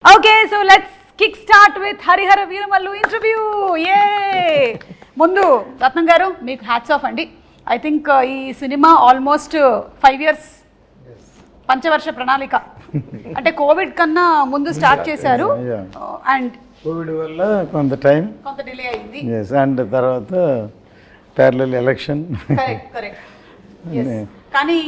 Okay, so let's kickstart with Harihara Veeramallu interview. Yay! ముందు రత్నం గారు మీకు హ్యాట్స్ ఆఫ్ అండి. ఐ థింక్ ఈ సినిమా ఆల్మోస్ట్ 5 years పంచవర్ష ప్రణాళిక అంటే కోవిడ్ కన్నా ముందు స్టార్ట్ చేశారు అండ్ కోవిడ్ వల్ల కొంత డిలే అయింది. అండ్ తర్వాత ప్యారలల్ ఎలక్షన్. కరెక్ట్. కానీ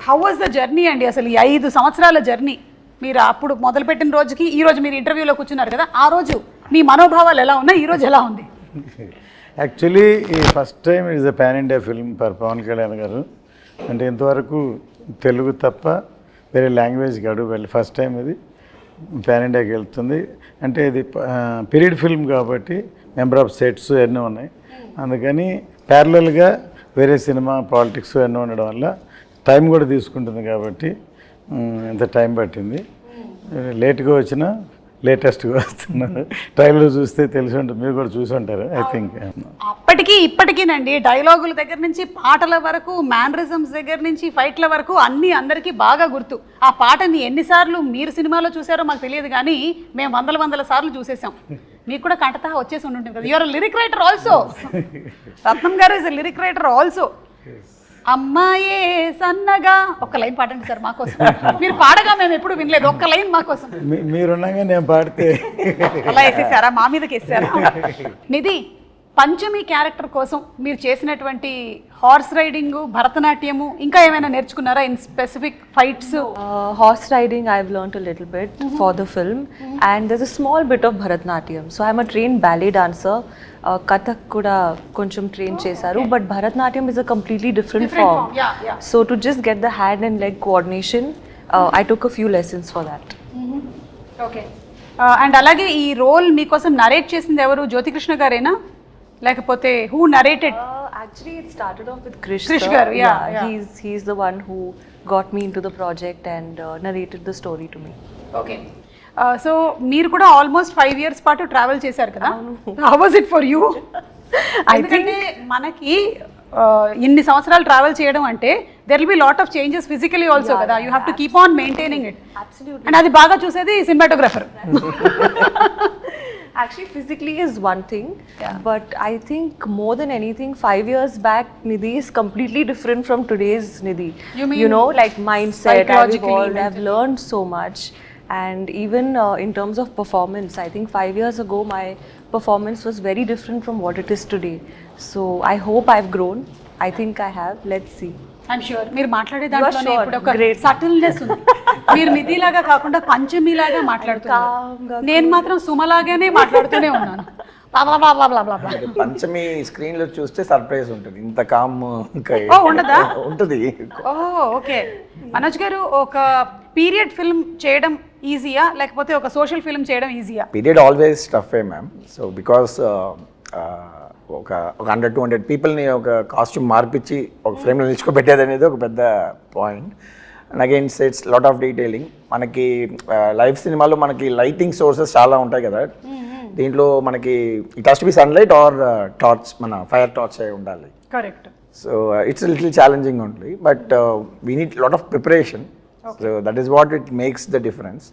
హౌ వాజ్ ద జర్నీ అండి, అసలు ఈ 5 సంవత్సరాల జర్నీ? మీరు అప్పుడు మొదలుపెట్టిన రోజుకి ఈ రోజు మీరు ఇంటర్వ్యూలో కూర్చున్నారు కదా, ఆ రోజు మీ మనోభావాలు ఎలా ఉన్నాయి, ఈ రోజు ఎలా ఉంది? యాక్చువల్లీ ఈ first time it's a pan India film for Pawan Kalyan garu. అంటే ఇంతవరకు తెలుగు తప్ప వేరే లాంగ్వేజ్కి అడుగు వెళ్ళి ఫస్ట్ టైం ఇది పాన్ ఇండియాకి వెళ్తుంది. అంటే ఇది పీరియడ్ ఫిల్మ్ కాబట్టి మెంబర్ ఆఫ్ సెట్స్ ఎన్నో ఉన్నాయి, అందుకని ప్యారలల్గా వేరే సినిమా పాలిటిక్స్ ఎన్నో ఉండడం వల్ల టైం కూడా తీసుకుంటుంది కాబట్టి ఎంత టైం పట్టింది. లేట్గా వచ్చినా లేటెస్ట్గా వస్తున్నారు. ట్రైలర్ చూస్తే తెలిసి ఉంటుంది, మీరు కూడా చూసి ఉంటారు ఐ థింక్. అప్పటికి ఇప్పటికీనండి డైలాగుల దగ్గర నుంచి పాటల వరకు, మ్యానరిజమ్స్ దగ్గర నుంచి ఫైట్ల వరకు అన్నీ అందరికీ బాగా గుర్తు. ఆ పాటని ఎన్నిసార్లు మీరు సినిమాలో చూసారో మాకు తెలియదు, కానీ మేము వందల సార్లు చూసేసాం. మీకు కూడా కంటతా వచ్చేసి ఉంటుంది కదా. You are lyric writer also. Ratnam గారు ఇస్ లిరిక్ రైటర్ ఆల్సో. అమ్మాయే సన్నగా ఒక్క లైన్ పాడండి సార్ మాకోసం. మీరు పాడగా మేము ఎప్పుడు వినలేదు, ఒక్క లైన్ మాకోసం. మీరున్నాగా నేను పాడితే అలా వేసేసారా, మా మీదకి వేసారా? నిధి, పంచమి క్యారెక్టర్ కోసం మీరు చేసినటువంటి హార్స్ రైడింగ్, భరతనాట్యము, ఇంకా ఏమైనా నేర్చుకున్నారా in specific fights? Horse riding I've learned a little bit for the film, and there's a small bit of Bharatnatyam. So I'm a trained ballet dancer. Kathak kuda koncham train chesaru, but Bharatnatyam is a completely different form. Yeah. So to just get the hand and leg coordination, I took a few lessons for that. Okay. And అలాగే ఈ role మీకోసం narrate చేసింది ఎవరు? జ్యోతికృష్ణ గారేనా, లేకపోతే who narrated? Actually, it started off with Krish garu, yeah. He's the one who got me into the project and narrated the story to me. Okay. So మీరు కూడా almost 5 years పాటు travel చేశారు కదా. How was it for you? ఎందుకంటే మనకి ఇన్ని సంవత్సరాలు travel చేయడం అంటే there will be lot of changes physically also కదా. You have to keep on maintaining it. And అది బాగా చూసేది cinematographer. Actually, physically is one thing, but I think more than anything, 5 years back, Nidhi is completely different from today's Nidhi. You know, like mindset, psychologically, I've learned so much. And even in terms of performance, I think 5 years ago, my performance was very different from what it is today. So I hope I've grown. I think I have. Let's see. I'm sure మీరు మాట్లాడే దాంట్లోనే ఇప్పుడు ఒక Great. Subtleness ఉంది. మీరు నిధిలాగా కాకుండా పంచమిలాగా మాట్లాడుతున్నారు. నేను మాత్రం సుమలాగానే మాట్లాడుతూనే ఉన్నాను. పంచమి స్క్రీన్ లో చూస్తే సర్ప్రైజ్ ఉంటుంది. ఇంత కామ్ ఉండదా? ఉంటుంది. ఓకే. మనోజ్ గారు, ఒక పీరియడ్ ఫిల్మ్ చేయడం ఈజీయా, లేకపోతే ఒక సోషల్ ఫిల్మ్ చేయడం ఈజీయా? Period always tough ma'am. So because ఒక 100-200 పీపుల్ని ఒక కాస్ట్యూమ్ మార్పిచ్చి ఒక ఫ్రేమ్లో నిల్చుకోబెట్టేది అనేది ఒక పెద్ద point. And again it's lot of detailing. మనకి లైవ్ సినిమాలో మనకి లైటింగ్ సోర్సెస్ చాలా ఉంటాయి కదా. దీంట్లో మనకి it has to be sunlight or torch, మన ఫైర్ టార్చ్ అయి ఉండాలి. Correct. So it's little challenging only, but we need lot of preparation. So that is what it makes the difference.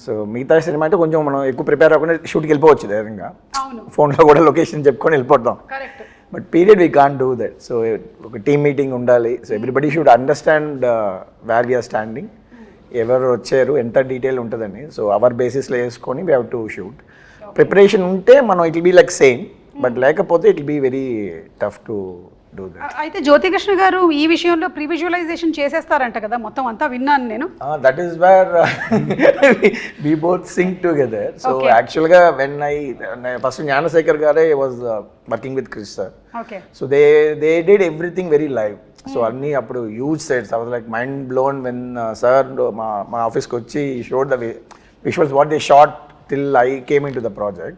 So మిగతా సినిమా అంటే కొంచెం మనం ఎక్కువ ప్రిపేర్ అవ్వకుండా షూట్కి వెళ్ళిపోవచ్చు ధైర్యంగా, ఫోన్లో కూడా లొకేషన్ చెప్పుకొని వెళ్ళిపోతాం. But period we can't do that. So ఒక టీమ్ మీటింగ్ ఉండాలి. So everybody should understand where we are standing, ఎవరు వచ్చారు, ఎంత డీటెయిల్ ఉంటుందని. సో అవర్ బేసిస్లో వేసుకొని we have to shoot. Preparation ఉంటే మనం it will be like same, but లేకపోతే it will be very tough to do that. అయితే జ్యోతికృష్ణ గారు ఈ విషయంలో ప్రీ విజువలైజేషన్ చేసేస్తారంట కదా, మొత్తం అంతా విన్నాను నేను. That is where we both sync together. So యాక్చువల్గా వెన్ ఫస్ట్ జ్ఞానశేఖర్ గారే was working with Krish sir. So they did everything very live. So అన్నీ అప్పుడు huge sets. I was like mind blown when sir మా ఆఫీస్కి వచ్చి showed the visuals what they shot till I came into the project.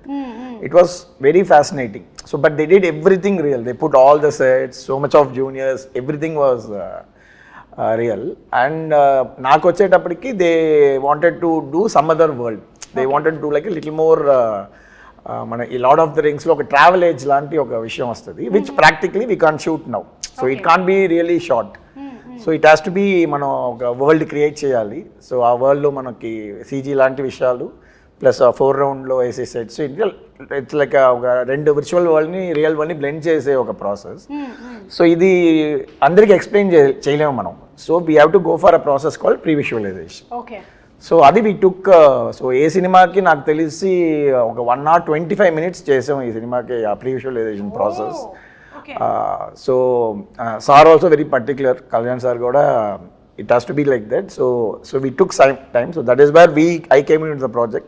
It was very fascinating. So but they did everything real. They put all the sets, so much of juniors, everything was real. And నాకు వచ్చేటప్పటికి they wanted to do some other world. They wanted to do like a little more మన ఈ lord of the రింగ్స్లో ఒక travel age లాంటి ఒక విషయం వస్తుంది, which practically we can't shoot now. So it can't be really short. So it has to be మనం ఒక world create చేయాలి. సో ఆ వరల్డ్లో మనకి సీజీ లాంటి విషయాలు ప్లస్ ఆ 4 రౌండ్లో వేసే సెట్స్, ఇట్స్ లైక్ ఒక 2 విర్చువల్ వరల్డ్ని రియల్ వరల్డ్ని బ్లెండ్ చేసే ఒక ప్రాసెస్. సో ఇది అందరికీ ఎక్స్ప్లెయిన్ చేయలేము మనం. So we have to go for a process called pre visualization. Okay. So అది వీ టుక్. సో ఏ సినిమాకి నాకు తెలిసి ఒక 1 hour 25 minutes చేసాం ఈ సినిమాకి ఆ pre visualization process. So sir also very particular, Kalyan sir కూడా it has to be like that. So we took some time. So that is where I came into the project,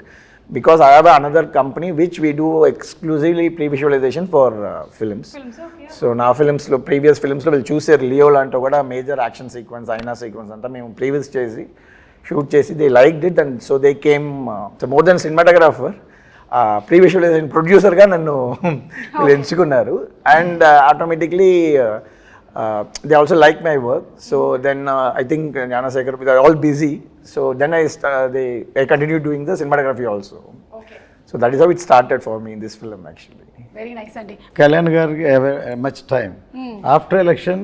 because I have another company which we do exclusively pre-visualization for films. Okay. So now previous films lo will choose Leo lanto kuda major action sequence, aina sequence anta memu previous chesi shoot chesi, they liked it, and so they came. So more than cinematographer, pre-visualization producer ga nannu will enchukunnaru, and automatically they also like my work. So then I think Gnanasekhar, they are all busy. So then I continued doing the cinematography also. Okay. So that is how it started for me in this film actually. Very nice, Andy. Kalyan Gargi have much time. After election,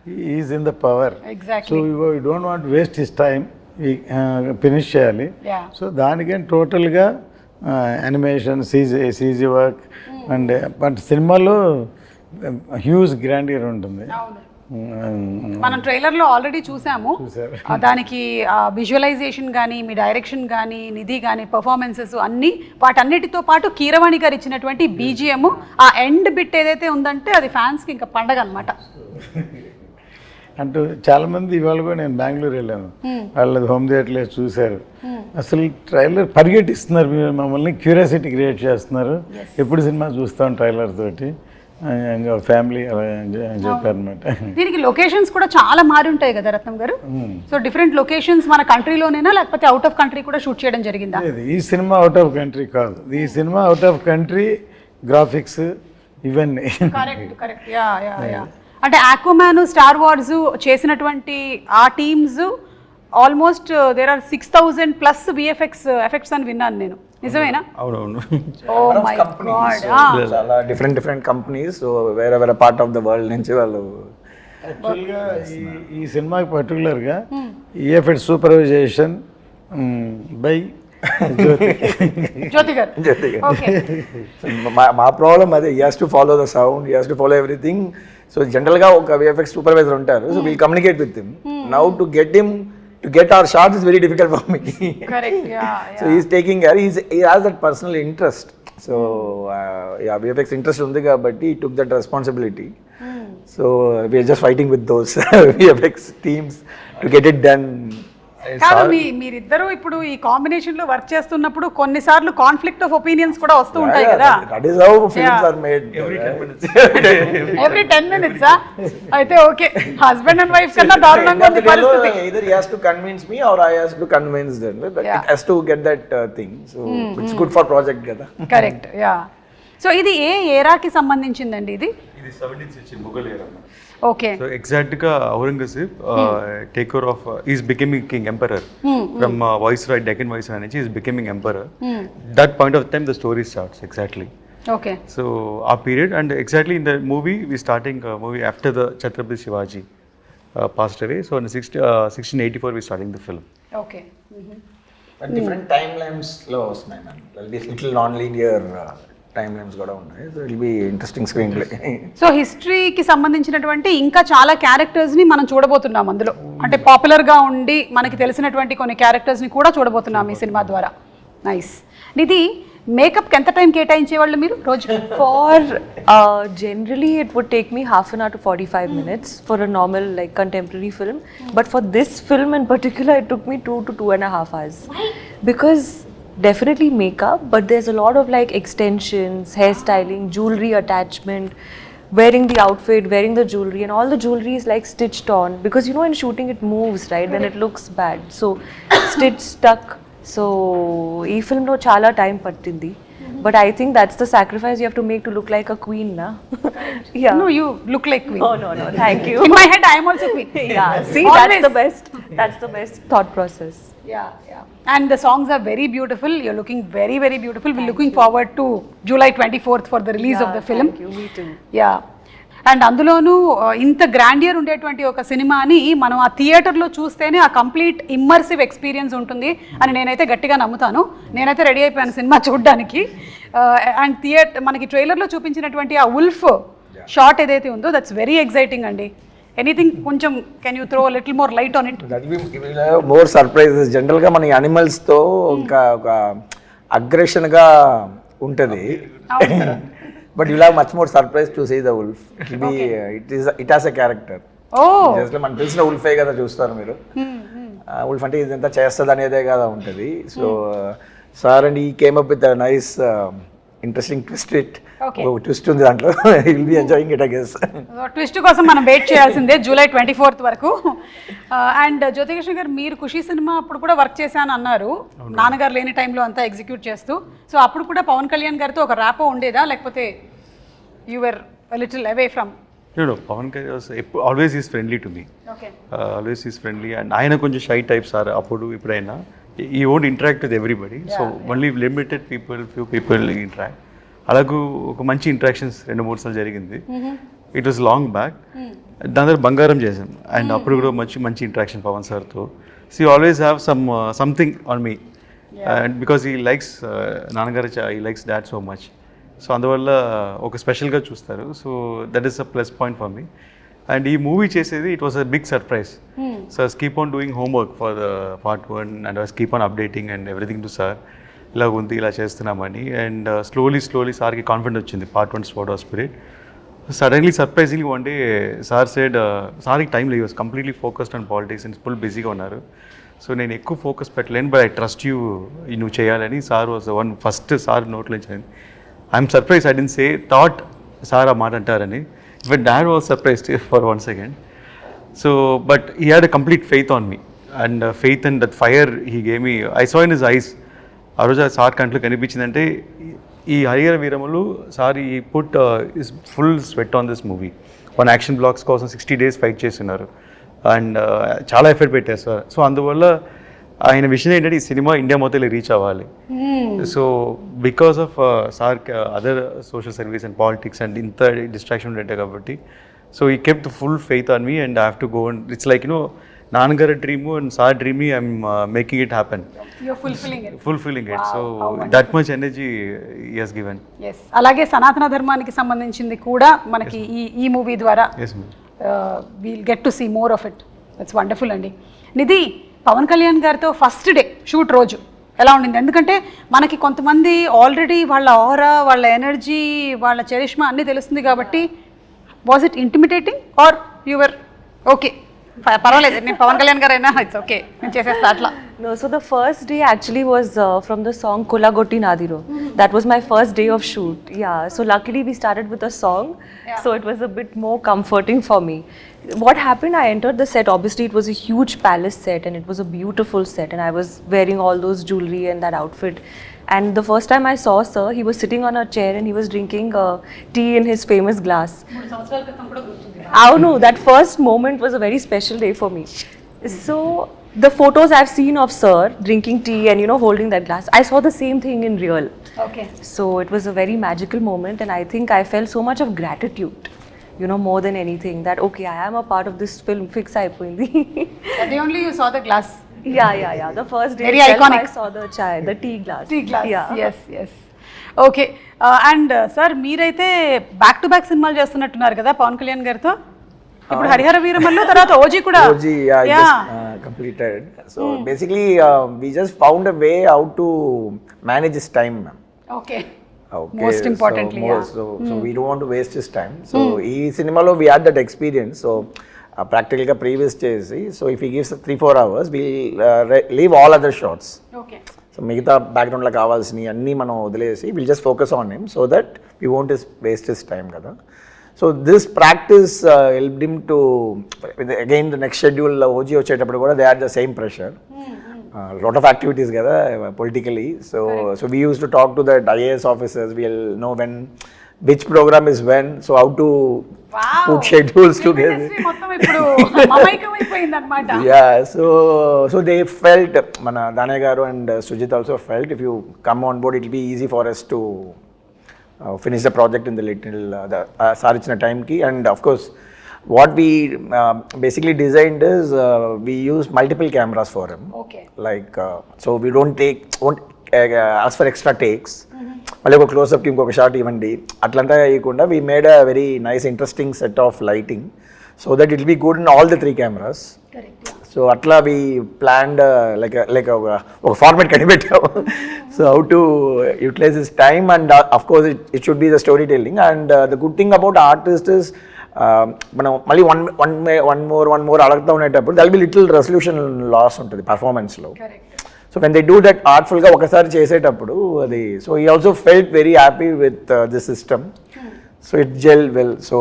he is in the power. Exactly. So we don't want to waste his time. We finish cheyali. Yeah. So దానికని టోటల్గా animation, CG work, and but సినిమాలో huge grandeur ఉంటుంది. మనం ట్రైలర్లో already చూసాము. దానికి visualisation కానీ, మీ direction కానీ, నిధి కానీ, పర్ఫార్మెన్సెస్ అన్నీ, వాటన్నిటితో పాటు కీరవాణి గారు ఇచ్చినటువంటి బీజిఎం, ఆ ఎండ్ బిట్ ఏదైతే ఉందంటే అది ఫ్యాన్స్కి ఇంకా పండగ అనమాట. అంటూ చాలామంది ఇవాళ కూడా నేను బెంగళూరు వెళ్ళాను, వాళ్ళది హోమ్ థియేటర్లో చూశారు. అసలు ట్రైలర్ పరిగెట్టిస్తున్నారు, మీరు మమ్మల్ని క్యూరియాసిటీ క్రియేట్ చేస్తున్నారు, ఎప్పుడు సినిమా చూస్తాం ట్రైలర్ తోటి ఫ్యామిలీ అలా చెప్పారనమాట. దీనికి లొకేషన్స్ కూడా చాలా మారి ఉంటాయి కదా రత్నం గారు. సో డిఫరెంట్ లొకేషన్స్ మన కంట్రీలోనేనా లేకపోతే అవుట్ ఆఫ్ కంట్రీ కూడా షూట్ చేయడం జరిగిందా? ఈ సినిమా అవుట్ ఆఫ్ కంట్రీ కాదు, ఈ సినిమా అవుట్ ఆఫ్ కంట్రీ గ్రాఫిక్స్ ఇవన్నీ. కరెక్ట్. యా. అంటే ఆక్వామ్యాన్, స్టార్ వార్స్ చేసినటువంటి ఆ teams almost there are 6,000+ effects అని విన్నాను నేను, నిజమేనా? అవునవును. Oh my God. చాలా డిఫరెంట్ కంపెనీస్, సో వేరే పార్ట్ ఆఫ్ ద వరల్డ్ నుంచి వాళ్ళు. యాక్చువల్గా ఈ సినిమాకి పర్టికులర్గా ఈఎఫ్ఎడ్ సూపర్వైజేషన్ బై జ్యోతి గారు. ఓకే. మా ప్రాబ్లం అదే, he has to follow the sound, he has to follow everything. So జనరల్గా ఒక విఎఫ్ఎక్స్ సూపర్వైజర్ ఉంటారు, so we'll communicate with him. Now to get our shots is very difficult for me. Correct. Yeah. So he's taking care. He has that personal interest. So VFX interest undi kabatti he took that responsibility. So we are just fighting with those VFX teams to get it done. కాదు, మీరిద్దరూ ఇప్పుడు ఈ combination లో work చేస్తున్నప్పుడు కొన్నిసార్లు conflict of opinions కూడా వస్తూ ఉంటాయి కదా. That is how films are made. Every 10 minutes అయితే ఓకే, హస్బెండ్ అండ్ వైఫ్ కన్నా దారుణంగా ఉంది పరిస్థితి. Either he has to convince me or I has to convince them. But it has to get that thing. So it's good for project కదా. Correct. Yeah. So ఇది ఏ ఏరాకి సంబంధించిందండి? ఇది 17th century Mughal era. Okay. So exactగా Aurangzeb take over of is becoming king emperor from viceroy, Deccan viceroy నుంచి is becoming emperor. That point of time the story starts exactly. Okay. So our period, and exactly in the movie we starting movie after the Chhatrapati Shivaji passed away. So in 1684 we starting the film. Okay. But different timelines లో వస్తున్నాయి man. Little non-linear timelines కూడా ఉన్నాయి. So it will be interesting screenplay. So హిస్టరీకి సంబంధించినటువంటి ఇంకా చాలా క్యారెక్టర్స్ని మనం చూడబోతున్నాం అందులో. అంటే పాపులర్గా ఉండి మనకి తెలిసినటువంటి కొన్ని క్యారెక్టర్స్ని కూడా చూడబోతున్నాం ఈ సినిమా ద్వారా. నైస్. నిధి, మేకప్కి ఎంత టైం కేటాయించేవాళ్ళు మీరు రోజు? For generally it would take me half an hour to 45 minutes for a normal like contemporary film, but for this film in particular it took me 2 to 2.5 hours. Why? Because definitely makeup, but there's a lot of like extensions, hairstyling, jewelry attachment, wearing the outfit, wearing the jewelry, and all the jewelry is like stitched on, because you know in shooting it moves, right? Then it looks bad, so stitch stuck. So ee film lo chala time pattindi, but I think that's the sacrifice you have to make to look like a queen, na? Yeah. No, you look like queen. Oh no, thank you. In my head I am also queen. Yeah, see, Always. that's the best thought process. Yeah. And the songs are very beautiful. You're looking very, very beautiful. We're looking forward to July 24th for the release of the film. Thank you. Me too. Yeah. And అందులోనూ ఇంత grandeur ఉండేటువంటి ఒక సినిమాని మనం ఆ థియేటర్లో చూస్తేనే ఆ కంప్లీట్ ఇమ్మర్సివ్ ఎక్స్పీరియన్స్ ఉంటుంది అని నేనైతే గట్టిగా నమ్ముతాను. నేనైతే రెడీ అయిపోయాను సినిమా చూడడానికి. అండ్ మనకి ట్రైలర్లో చూపించినటువంటి ఆ ఉల్ఫ్ షాట్ ఏదైతే ఉందో దట్స్ వెరీ ఎక్సైటింగ్ అండి. ఎనీథింగ్ కొంచెం can you throw little more light on it? More surprises. జనరల్గా మన యానిమల్స్తో ఇంకా ఒక అగ్రెషన్గా ఉంటుంది, but you have much more surprise to see the wolf. It has a character. మనకు తెలిసిన ఉల్ఫే కదా చూస్తారు మీరు. ఉల్ఫ్ అంటే ఇదంతా చేస్తుంది అనేదే కదా ఉంటుంది. సో సార్ అండ్ ఈ came up with nice interesting twist ఉంది దాంట్లో. Will be enjoying it I guess. Twist కోసం మనం వెయిట్ చేయాల్సిందే జూలై 24th వరకు. అండ్ జ్యోతికృష్ణ గారు, మీరు ఖుషి సినిమా అప్పుడు కూడా వర్క్ చేశాను అన్నారు, నాన్నగారు లేని టైంలో అంతా ఎగ్జిక్యూట్ చేస్తూ. సో అప్పుడు కూడా పవన్ కళ్యాణ్ గారితో ఒక ర్యాపో ఉండేదా, లేకపోతే you were little away from? No, Pawan always is friendly to me. Okay. Always is friendly, and ఆయన కొంచెం షై టైప్ సార్ అప్పుడు ఇప్పుడైనా. He won't interact with everybody, so only limited people, few people interact. అలాగూ ఒక మంచి interactions 2-3 సార్లు జరిగింది. It was long back. దాని తర్వాత బంగారం చేశాం, అండ్ అప్పుడు కూడా మంచి ఇంటరాక్షన్ పవన్ సార్తో. So you always have something on me, and because he likes నాన్నగారు, he likes dad so much. So అందువల్ల ఒక స్పెషల్గా చూస్తారు. So that is a plus point for me. And ఈ మూవీ చేసేది it was a big surprise. So I keep on doing homework for the part 1 and I keep on updating and everything to sir. ఇలా ఉంది, ఇలా చేస్తున్నామని. అండ్ slowly సార్కి confident వచ్చింది part 1 sword of spirit. Suddenly surprisingly one day sir said, సార్కి time లేదు, was completely focused on politics and full బిజీగా ఉన్నారు. సో నేను ఎక్కువ ఫోకస్ పెట్టలేను, బట్ ఐ ట్రస్ట్ యూ, నువ్వు చేయాలని. Sir was the one first sir నోట్లో నుంచి. I'm surprise, I didn't say thought sir ఆ మాట అంటారని. But dad was surprised for 1 second. So but he had a complete faith on me, and faith and that fire he gave me. I saw in his eyes. ఆ రోజు sir కంట్లో కనిపించిందంటే ఈ Harihara వీరములు sir ఈ put is full sweat on this movie. 1 action blocks కోసం 60 days fight చేస్తున్నారు, and చాలా effort పెట్టారు sir. So అందువల్ల ఆయన విషయం ఏంటంటే ఈ సినిమా ఇండియా మొత్తం రీచ్ అవ్వాలి. So because of sir other social service and politics and ఇంత డిస్ట్రాక్షన్ ఉండే కాబట్టి, సో ఈ kept full faith on me and I have to go. And it's like నాన్నగారి డ్రీము అండ్ సార్ డ్రీమ్ని I'm making it happen, fulfilling it. So that much energy he has given. yes, అలాగే సనాతన ధర్మానికి సంబంధించింది కూడా మనకి ఈ మూవీ ద్వారా we'll get to see more of it. That's wonderful అండి. నిధి, పవన్ కళ్యాణ్ గారితో ఫస్ట్ డే షూట్ రోజు ఎలా ఉండింది? ఎందుకంటే మనకి కొంతమంది ఆల్రెడీ వాళ్ళ ఆరా, వాళ్ళ ఎనర్జీ, వాళ్ళ చరిష్మా అన్నీ తెలుస్తుంది కాబట్టి, was it intimidating or your okay పర్వాలేదు నేను పవన్ కళ్యాణ్ గారు అయినా ఇట్స్ ఓకే నేను చేసేస్తా అట్లా? No, so the first day actually was from the song Kolagotti Nadiro. That was my first day of shoot. Yeah, so luckily we started with a song, so it was a bit more comforting for me. What happened, I entered the set, obviously it was a huge palace set and it was a beautiful set, and I was wearing all those jewelry and that outfit. And the first time I saw sir, he was sitting on a chair and he was drinking tea in his famous glass. Oh no, that first moment was a very special day for me. So the photos I've seen of sir drinking tea and holding that glass, I saw the same thing in real. Okay. So it was a very magical moment, and I think I felt so much of gratitude, more than anything, that okay, I am a part of this film. Fix అయిపోయింది. The only you saw the glass. Yeah. The first day Very itself, iconic. I saw the tea glass. Tea glass. Yeah. yes. Okay. And sir మీరైతే back to back సినిమాలు చేస్తున్నట్టున్నారు కదా పవన్ కళ్యాణ్ గారితో. ఇప్పుడు హరిహర వీరమల్లు తర్వాత OG కూడా. OG, I just completed. So basically we just found a way how to manage his time, ma'am. Okay. Most importantly, so we don't want to waste his time. So ee cinema lo we had that experience. So practically ga previous chesi, so if he gives 3-4 hours, we'll leave all other shots. Okay. So మిగతా బ్యాక్గ్రౌండ్లో కావాల్సినవి అన్నీ మనం వదిలేసి will just focus on him so that we won't waste his time కదా. So this practice help him to again the next schedule OG వచ్చేటప్పుడు కూడా they are the same pressure, lot of activities కదా politically. So we use to talk to that IAS officers, will know when which program is when, so how to put schedules together. మొత్తం ఇప్పుడు మమైకమైపోయింది అన్నమాట. Yeah, so they felt, mana Danaya garu and Sujit also felt, if you come on board it will be easy for us to finish the project in the little సారిచ్చిన టైంకి. And of course what we basically designed is we use multiple cameras for him. Okay. Like so we won't ask for extra takes. మళ్ళీ ఒక క్లోజ్అప్కి ఇంకొక shot ఇవ్వండి అట్లంతా వేయకుండా we made a very nice interesting set of lighting so that it will be good in all the 3 cameras. Correct. So అట్లా we planned like ఒక format కనిపెట్టాము. So how to utilize this time and of course it should be the storytelling and the good thing about artist is మనం మళ్ళీ one more అడుగుతూ ఉండేటప్పుడు there'll be little resolution loss ఉంటుంది పర్ఫార్మెన్స్లో. So when they do that ఆర్ట్ఫుల్గా ఒకసారి చేసేటప్పుడు అది so he also felt very happy with this system. So it gel well. So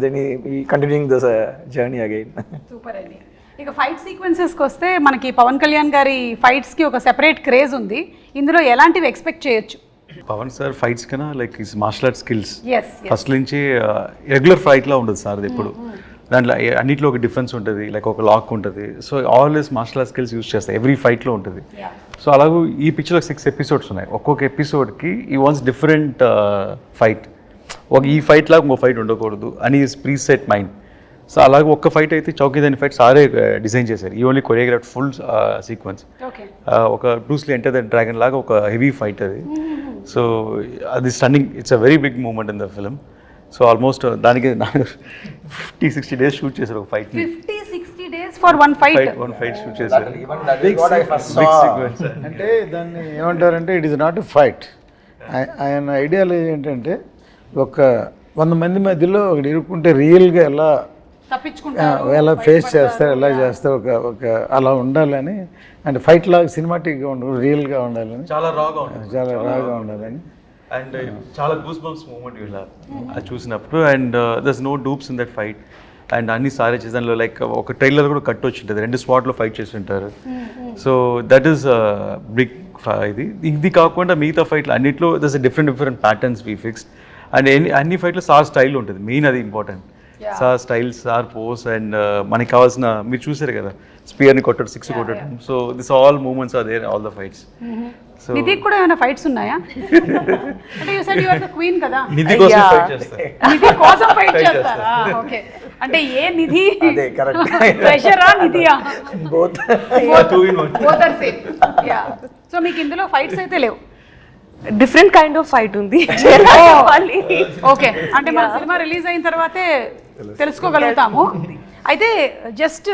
then he continuing this journey again. Super అండి. ఇక fight సీక్వెన్సెస్కి వస్తే మనకి పవన్ కళ్యాణ్ గారి ఫైట్స్కి ఒక సెపరేట్ క్రేజ్ ఉంది. ఇందులో ఎలాంటివి ఎక్స్పెక్ట్ చేయొచ్చు? పవన్ సార్ ఫైట్స్ కన్నా like his martial art skills Yes. First నుంచి రెగ్యులర్ ఫైట్లా ఉండదు సార్ అది ఎప్పుడు. దాంట్లో అన్నిట్లో ఒక డిఫరెన్స్ ఉంటుంది, లైక్ ఒక లాక్ ఉంటుంది. So always martial art skills use చేస్తాయి ఎవ్రీ ఫైట్లో ఉంటుంది. సో అలాగే ఈ పిక్చర్లో 6 ఎపిసోడ్స్ ఉన్నాయి. ఒక్కొక్క ఎపిసోడ్కి ఈ వాన్స్ డిఫరెంట్ ఫైట్. ఈ ఫైట్ లాగా ఇంకో ఫైట్ ఉండకూడదు అని ఈజ్ ప్రీసెట్ మైండ్. సో అలాగే ఒక్క ఫైట్ అయితే చౌకీదాని ఫైట్ సారే డిజైన్ చేశారు. ఈ ఓన్లీ కొరియోగ్రాఫ్ ఫుల్ సీక్వెన్స్. ఒక Bruce Lee Enter the Dragon లాగా ఒక హెవీ ఫైట్ అది. సో అది stunning, it's a very big moment in the film. So almost దానికి 50-60 డేస్ షూట్ చేశారు ఒక ఫైట్. 50-60 days for one fight shoot చేశారు. అంటే దాన్ని ఏమంటారంటే it is not a fight. ఆయన ఐడియాలజీ ఏంటంటే ఒక 100 మంది మధ్యలో ఒకటి ఇరుక్కుంటే రియల్గా ఎలా ఫేస్ చేస్తారు, ఎలా చేస్తారు, ఒక అలా ఉండాలని. అంటే ఫైట్ లాగా సినిమాటిక్గా ఉండదు, రియల్గా ఉండాలని, చాలా రాగా ఉండాలని. అండ్ చాలా గూస్ బంప్స్ మూమెంట్ ఇలా అది చూసినప్పుడు. And there's no dupes in that fight. And అన్ని సారే చేసి దానిలో లైక్ ఒక ట్రైలర్ కూడా కట్ వచ్చి ఉంటుంది, 2 స్పాట్లో ఫైట్ చేసి ఉంటారు. So that is big. ఇది కాకుండా మిగతా ఫైట్లు అన్నిట్లో there's different patterns we fixed. And అన్ని ఫైట్లో సార్ స్టైల్ ఉంటుంది, మెయిన్ అది important. Sir style, sir pose. And మనకి కావాల్సిన మీరు చూసారు కదా స్పియర్ని కొట్టడం, 6 కొట్టడం. So this all moments are there all the fights. So Nidhi కూడా ఏమైనా ఫైట్స్ ఉన్నాయా? అంటే you said you are the queen కదా, నిధి కోసం ఫైట్ చేస్తారు. నిధి కోసం ఫైట్ చేస్తారా? ఓకే. అంటే ఏ నిధి? అదే కరెక్ట్. ప్రెషరా నిధియా? Both are same. Yeah. So మీకు ఇందులో ఫైట్స్ అయితే లేవు? డిఫరెంట్ కైండ్ ఆఫ్ ఫైట్ ఉంది. ఓకే. అంటే మన సినిమా రిలీజ్ అయిన తర్వాతే తెలుసుకోగలుగుతాము. అయితే జస్ట్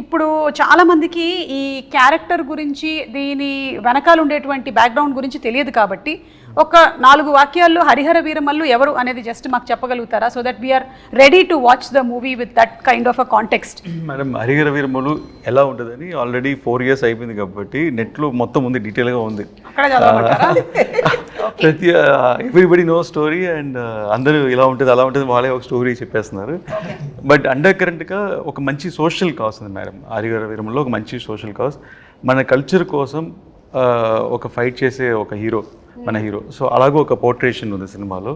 ఇప్పుడు చాలా మందికి ఈ క్యారెక్టర్ గురించి, దీని వెనకాల ఉండేటువంటి బ్యాక్గ్రౌండ్ గురించి తెలియదు కాబట్టి ఒక 4 వాక్యాల్లో హరిహర వీరమల్లు ఎవరు అనేది జస్ట్ మాకు చెప్పగలుగుతారా? So that we're ready to watch the movie with that kind of a context. Madam, Harihara Veeramallu ఎలా ఉంటుందని ఆల్రెడీ 4 years అయిపోయింది కాబట్టి నెట్లో మొత్తం ఉంది, డీటెయిల్గా ఉంది. అక్కడ చదవమంటారా? ప్రతి ఎవ్రీబడి నో స్టోరీ. అండ్ అందరూ ఇలా ఉంటుంది అలా ఉంటుంది వాళ్ళే ఒక స్టోరీ చెప్పేస్తున్నారు. బట్ అండర్ కరెంట్గా ఒక మంచి సోషల్ కాజ్ ఉంది మేడం హరిహర వీరమల్లో. ఒక మంచి సోషల్ కాజ్, మన కల్చర్ కోసం ఒక ఫైట్ చేసే ఒక హీరో మన హీరో. సో అలాగే ఒక పోర్ట్రేషన్ ఉంది సినిమాలో.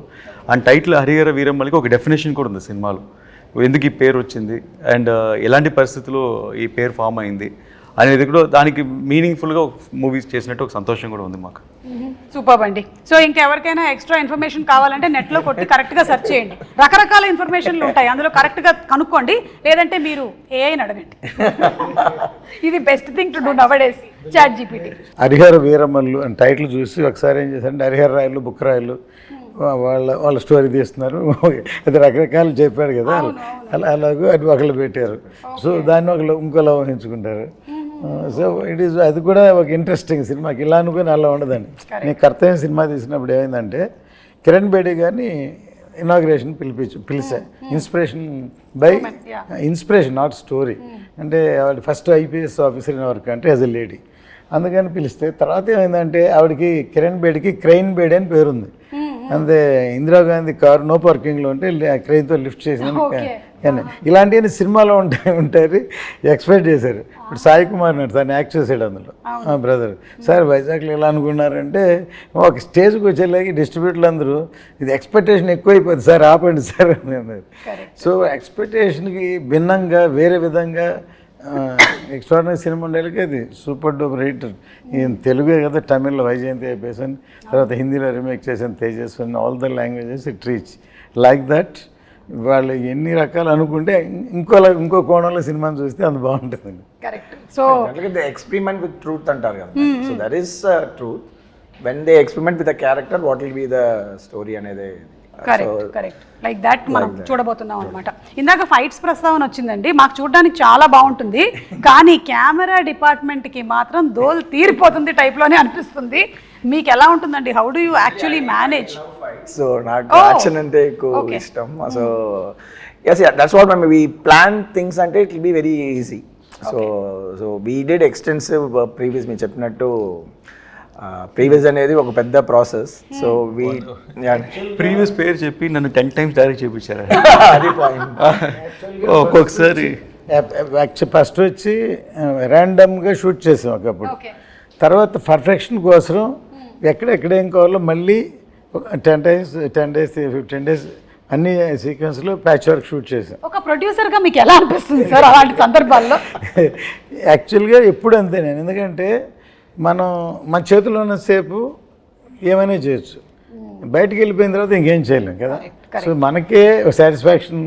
అండ్ టైటిల్ హరిహర వీరమల్లికి ఒక డెఫినేషన్ కూడా ఉంది సినిమాలో, ఎందుకు ఈ పేరు వచ్చింది అండ్ ఎలాంటి పరిస్థితుల్లో ఈ పేరు ఫామ్ అయింది అనేది కూడా దానికి మీనింగ్ఫుల్గా మూవీస్ చేసినట్టు ఒక సంతోషం కూడా ఉంది మాకు. సూపర్ అండి. సో ఇంకెవరికైనా ఎక్స్ట్రా ఇన్ఫర్మేషన్ కావాలంటే నెట్లో కొట్టి కరెక్ట్గా సెర్చ్ చేయండి. రకరకాల ఇన్ఫర్మేషన్లు ఉంటాయి, అందులో కరెక్ట్గా కనుక్కోండి. లేదంటే మీరు ఏఐని అడగండి. ఇది best thing to do nowadays, ChatGPT. Harihara Veeramallu అని టైటిల్ చూసి ఒకసారి ఏం చేశారంటే హరిహర రాయలు, బుక్ రాయలు వాళ్ళ స్టోరీ తీస్తున్నారు. అది రకరకాలు చెప్పాడు కదా, అలాగూ అది ఒకళ్ళు పెట్టారు. సో దాన్ని ఒకళ్ళు ఇంకోలా ఊహించుకుంటారు. సో ఇట్ ఈస్, అది కూడా ఒక ఇంట్రెస్టింగ్ సినిమాకి. ఇలా అనుకుని అలా ఉండదండి. నేను కర్తవ్యం సినిమా తీసినప్పుడు ఏమైందంటే కిరణ్ బేడి గారిని ఇనాగ్రేషన్ పిలిచా. Inspiration by inspiration, not story. అంటే ఆవిడ first IPS officer in work అంటే యాజ్ ఎ లేడీ, అందుకని పిలిస్తే తర్వాత ఏమైందంటే ఆవిడకి కిరణ్ బేడికి క్రెయిన్ బేడి అని పేరుంది. అంతే, ఇందిరాగాంధీ కారు నో పార్కింగ్లో ఉంటే క్రెయిన్తో లిఫ్ట్ చేసిన కానీ ఇలాంటివన్నీ సినిమాలో ఉంటాయి ఎక్స్పెక్ట్ చేశారు. ఇప్పుడు సాయి కుమార్ నాడు తను యాక్ట్ చేసాడు అందులో, బ్రదర్. సార్ వైజాగ్లో ఎలా అనుకున్నారంటే ఒక స్టేజ్కి వచ్చేలాగి డిస్ట్రిబ్యూటర్లు అందరూ ఇది ఎక్స్పెక్టేషన్ ఎక్కువైపోయింది సార్, ఆపండి సార్ అని అన్నారు. సో ఎక్స్పెక్టేషన్కి భిన్నంగా వేరే విధంగా ఎక్స్ట్రాడినరీ సినిమా ఉండేకి అది సూపర్ డూపర్ హిట్. ఈయన తెలుగే కదా, తమిళ్లో వైజయంతి అయిపోయాను, తర్వాత హిందీలో రీమేక్ చేసిన Tejaswi, all the languages it reach like that. వాళ్ళు ఎన్ని రకాలు అనుకుంటే ఇంకో కోణంలో సినిమాని చూస్తే అంత బాగుంటుందండి. Correct. So they experiment with truth అంటారు కదా, so that is truth. When they experiment with the character what will be the story అనేది. కరెక్ట్ లైక్ దట్ మనం చూడబోతున్నాం అనమాట. ఇందాక ఫైట్స్ ప్రస్తావన వచ్చిందండి, మాకు చూడడానికి చాలా బాగుంటుంది, కానీ కెమెరా డిపార్ట్మెంట్కి మాత్రం దోల్ తీరిపోతుంది టైప్లోనే అనిపిస్తుంది. మీకు ఎలా ఉంటుందండి? How do you actually manage? So నాకు యాక్షన్ అంటే ఎక్కువ ఇష్టం. So yes, that's what we plan things అంటే it will be very easy. So we did extensive previous, మీరు చెప్పినట్టు ప్రీవియస్ అనేది ఒక పెద్ద ప్రాసెస్. సో ప్రీవియస్ పేరు చెప్పి నన్ను 10 times డైరెక్ట్ చేయించారు. అది పాయింట్. ఒక్కొక్కసారి ఫస్ట్ వచ్చి ర్యాండమ్గా షూట్ చేసాం ఒకప్పుడు, తర్వాత పర్ఫెక్షన్ కోసం ఎక్కడెక్కడేం కావాలో మళ్ళీ 10 days 15 days అన్ని సీక్వెన్స్లో ప్యాచ్ వర్క్ షూట్ చేసాం. ఒక ప్రొడ్యూసర్గా మీకు ఎలా అనిపిస్తుంది సార్ అలాంటి సందర్భాల్లో? యాక్చువల్గా ఎప్పుడు అంతే నేను, ఎందుకంటే మన చేతిలో ఉన్నసేపు ఏమైనా చేయొచ్చు, బయటికి వెళ్ళిపోయిన తర్వాత ఇంకేం చేయలేం కదా. సో మనకే సాటిస్ఫాక్షన్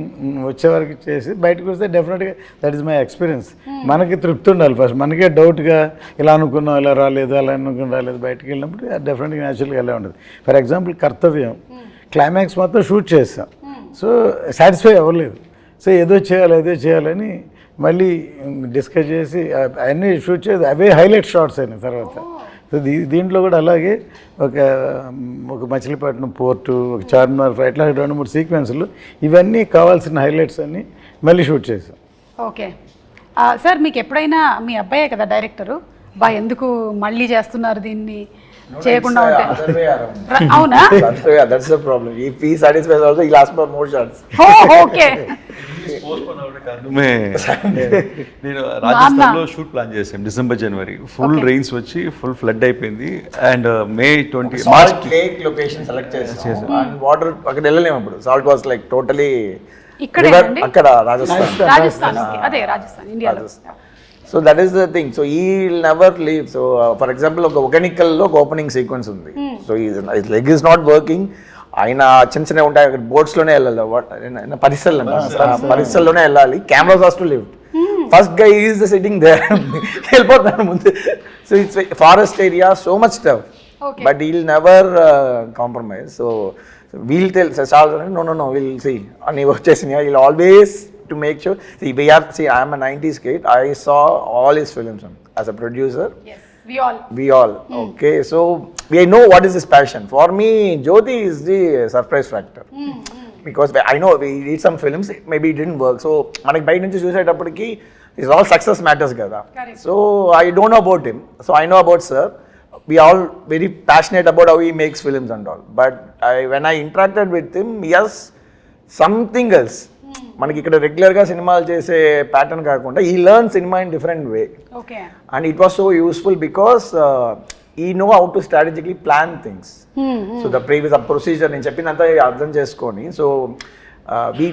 వచ్చే వరకు చేసి బయటకు వస్తే డెఫినెట్గా దట్ ఈస్ మై ఎక్స్పీరియన్స్. మనకి తృప్తి ఉండాలి ఫస్ట్, మనకే డౌట్గా ఇలా అనుకున్నాం ఇలా రాలేదు అలా అనుకుని రాలేదు, బయటకు వెళ్ళినప్పుడు డెఫినెట్గా న్యాచురల్గా ఎలా ఉంటుంది. ఫర్ ఎగ్జాంపుల్ కర్తవ్యం క్లైమాక్స్ మొత్తం షూట్ చేస్తాం, సో సాటిస్ఫై అవ్వలేదు, సో ఏదో చేయాలని మళ్ళీ డిస్కస్ చేసి అవన్నీ షూట్ చేసి అవే హైలైట్ షాట్స్ అయినాయి తర్వాత. సో దీంట్లో కూడా అలాగే ఒక మచిలీపట్నం పోర్టు, ఒక చార్మినార్, ఇట్లా 2-3 సీక్వెన్స్లు ఇవన్నీ కావాల్సిన హైలైట్స్ అన్నీ మళ్ళీ షూట్ చేసాం. ఓకే సార్, మీకు ఎప్పుడైనా మీ అబ్బాయే కదా డైరెక్టరు, ఎందుకు మళ్ళీ చేస్తున్నారు దీన్ని చేయకుండా ఉంటే? అవునా? That's the problem. If he satisfies also, he'll ask for more shots. Okay. నేను రాజస్థాన్లో షూట్ ప్లాన్ చేసాం December January, ఫుల్ రెయిన్స్ వచ్చి ఫుల్ ఫ్లడ్ అయిపోయింది. And May 20 Salt Lake location select చేసాం. అండ్ వాటర్ అక్కడ వెళ్ళలేము అప్పుడు, సాల్ట్ వాస్ లైక్ టోటలీ అక్కడ రాజస్థాన్. అదే రాజస్థాన్, ఇండియాలో. So that is the thing. So he never leave. So for example ఒక ఒగనికల్లో ఒక ఓపెనింగ్ సీక్వెన్స్ ఉంది. So he leg is not working, ఆయన చిన్న ఉంటాయి అక్కడ బోట్స్లోనే వెళ్ళాలి, పరిసరలోనే వెళ్ళాలి, cameras has to live. First guy is sitting there, వెళ్ళిపోతాను ముందు. So it's forest area, so much tough, but he'll never compromise. So we'll tell no will see అని వచ్చేసి we'll always to make sure. I am a 90s kid. I saw all his films as a producer. Yes, we all. Okay, so we know what is his passion. For me, Jyoti is the surprise factor. Because I know we did some films, maybe it didn't work. So manaki bike nunchi chusettappudiki is all success matters kada. So I don't know about him. So I know about sir. We all very passionate about how he makes films and all. But when I interacted with him, yes, something else. మనకి ఇక్కడ రెగ్యులర్గా సినిమాలు చేసే pattern కాకుండా he learn cinema in different way. And it was so useful because he know how to strategically plan things. So the previous procedure నేను చెప్పిందంతా అర్థం చేసుకొని, so we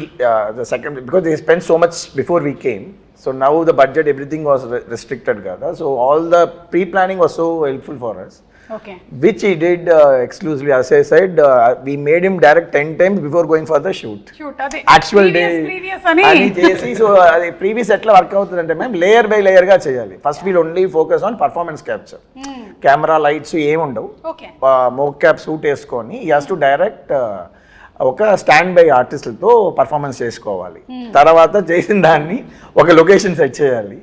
the second because they spend so much before we came. So now the budget everything was restricted కదా. So all the pre planning was so helpful for us. Okay. Which he did exclusively. As I said, we made him direct 10 times before going for the shoot. Actual previous ani. So previous etla work avutundante ma'am, layer by layer ga cheyali. First we'll only focus on performance capture. Camera lights em undavu. Okay. Mocap suit esకొని he has to direct ఒక stand by ఆర్టిస్టులతో performance చేసుకోవాలి. తర్వాత చేసిన దాన్ని ఒక location set చేయాలి.